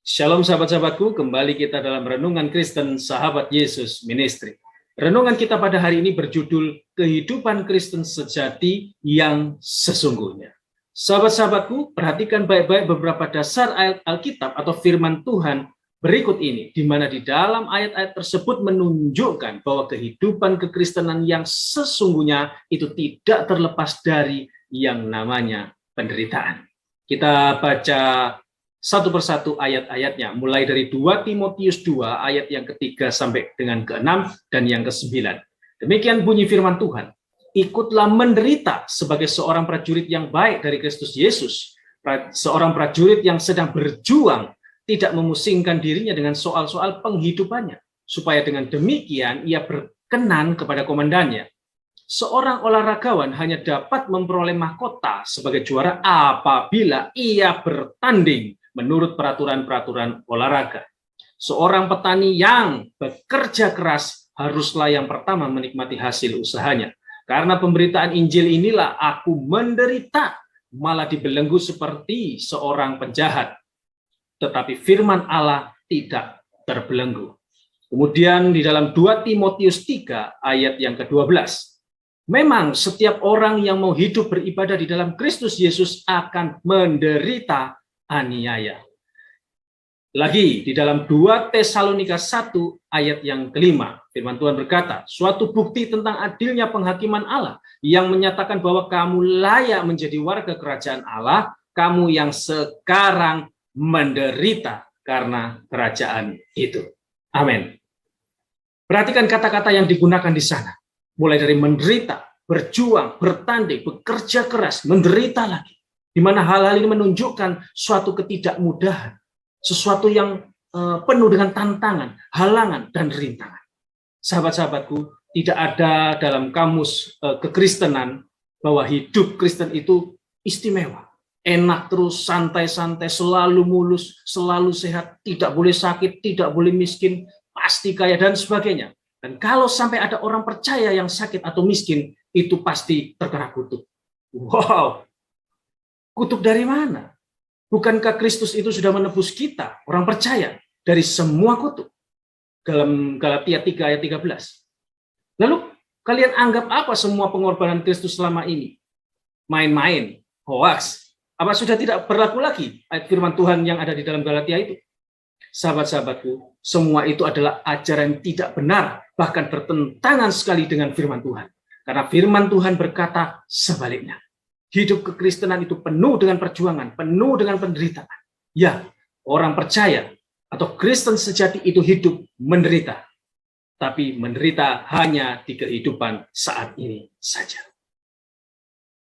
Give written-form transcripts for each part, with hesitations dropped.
Shalom sahabat-sahabatku, kembali kita dalam Renungan Kristen Sahabat Yesus Ministry. Renungan kita pada hari ini berjudul Kehidupan Kristen Sejati yang Sesungguhnya. Sahabat-sahabatku, perhatikan baik-baik beberapa dasar ayat Alkitab atau firman Tuhan berikut ini, di mana di dalam ayat-ayat tersebut menunjukkan bahwa kehidupan kekristenan yang sesungguhnya itu tidak terlepas dari yang namanya penderitaan. Kita baca satu persatu ayat-ayatnya, mulai dari 2 Timotius 2 ayat yang ketiga sampai dengan ke-6 dan yang ke-9. Demikian bunyi firman Tuhan. Ikutlah menderita sebagai seorang prajurit yang baik dari Kristus Yesus, seorang prajurit yang sedang berjuang, tidak memusingkan dirinya dengan soal-soal penghidupannya, supaya dengan demikian ia berkenan kepada komandannya. Seorang olahragawan hanya dapat memperoleh mahkota sebagai juara apabila ia bertanding menurut peraturan-peraturan olahraga. Seorang petani yang bekerja keras haruslah yang pertama menikmati hasil usahanya. Karena pemberitaan Injil inilah aku menderita, malah dibelenggu seperti seorang penjahat. Tetapi firman Allah tidak terbelenggu. Kemudian di dalam 2 Timotius 3 ayat yang ke-12. Memang setiap orang yang mau hidup beribadah di dalam Kristus Yesus akan menderita aniaya. Lagi di dalam 2 Tesalonika 1 ayat yang kelima, firman Tuhan berkata, suatu bukti tentang adilnya penghakiman Allah yang menyatakan bahwa kamu layak menjadi warga kerajaan Allah, kamu yang sekarang menderita karena kerajaan itu. Amin. Perhatikan kata-kata yang digunakan di sana. Mulai dari menderita, berjuang, bertanding, bekerja keras, menderita lagi. Di mana hal-hal ini menunjukkan suatu ketidakmudahan, sesuatu yang penuh dengan tantangan, halangan, dan rintangan. Sahabat-sahabatku, tidak ada dalam kamus kekristenan bahwa hidup Kristen itu istimewa, enak terus, santai-santai, selalu mulus, selalu sehat, tidak boleh sakit, tidak boleh miskin, pasti kaya, dan sebagainya. Dan kalau sampai ada orang percaya yang sakit atau miskin, itu pasti terkena kutuk. Wow! Kutuk dari mana? Bukankah Kristus itu sudah menebus kita, orang percaya, dari semua kutuk? Dalam Galatia 3 ayat 13. Lalu kalian anggap apa semua pengorbanan Kristus selama ini? Main-main, hoaks. Apa sudah tidak berlaku lagi ayat firman Tuhan yang ada di dalam Galatia itu? Sahabat-sahabatku, semua itu adalah ajaran tidak benar, bahkan bertentangan sekali dengan firman Tuhan. Karena firman Tuhan berkata sebaliknya. Hidup kekristenan itu penuh dengan perjuangan, penuh dengan penderitaan. Ya, orang percaya atau Kristen sejati itu hidup menderita. Tapi menderita hanya di kehidupan saat ini saja.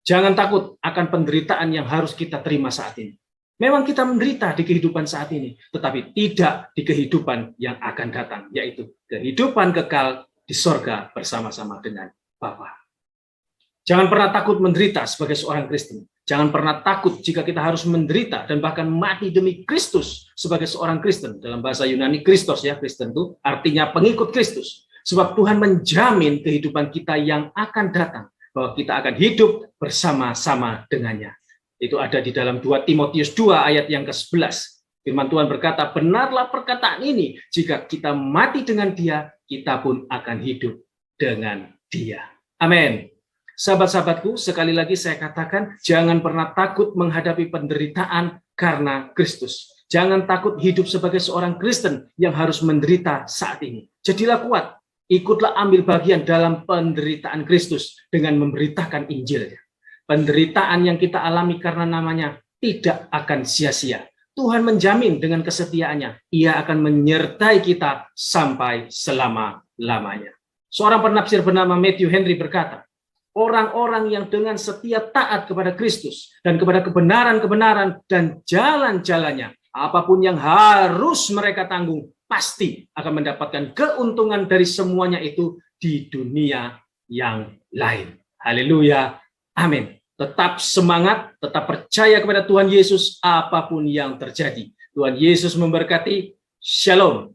Jangan takut akan penderitaan yang harus kita terima saat ini. Memang kita menderita di kehidupan saat ini, tetapi tidak di kehidupan yang akan datang, yaitu kehidupan kekal di sorga bersama-sama dengan Bapa. Jangan pernah takut menderita sebagai seorang Kristen. Jangan pernah takut jika kita harus menderita dan bahkan mati demi Kristus sebagai seorang Kristen. Dalam bahasa Yunani, Kristos ya, Kristen itu artinya pengikut Kristus. Sebab Tuhan menjamin kehidupan kita yang akan datang, bahwa kita akan hidup bersama-sama dengannya. Itu ada di dalam 2 Timotius 2 ayat yang ke-11. Firman Tuhan berkata, benarlah perkataan ini, jika kita mati dengan Dia, kita pun akan hidup dengan Dia. Amin. Sahabat-sahabatku, sekali lagi saya katakan, jangan pernah takut menghadapi penderitaan karena Kristus. Jangan takut hidup sebagai seorang Kristen yang harus menderita saat ini. Jadilah kuat, ikutlah ambil bagian dalam penderitaan Kristus dengan memberitakan Injil. Penderitaan yang kita alami karena namanya tidak akan sia-sia. Tuhan menjamin dengan kesetiaannya, Ia akan menyertai kita sampai selama-lamanya. Seorang penafsir bernama Matthew Henry berkata, orang-orang yang dengan setia taat kepada Kristus dan kepada kebenaran-kebenaran dan jalan-jalannya, apapun yang harus mereka tanggung, pasti akan mendapatkan keuntungan dari semuanya itu di dunia yang lain. Haleluya. Amin. Tetap semangat, tetap percaya kepada Tuhan Yesus apapun yang terjadi. Tuhan Yesus memberkati. Shalom.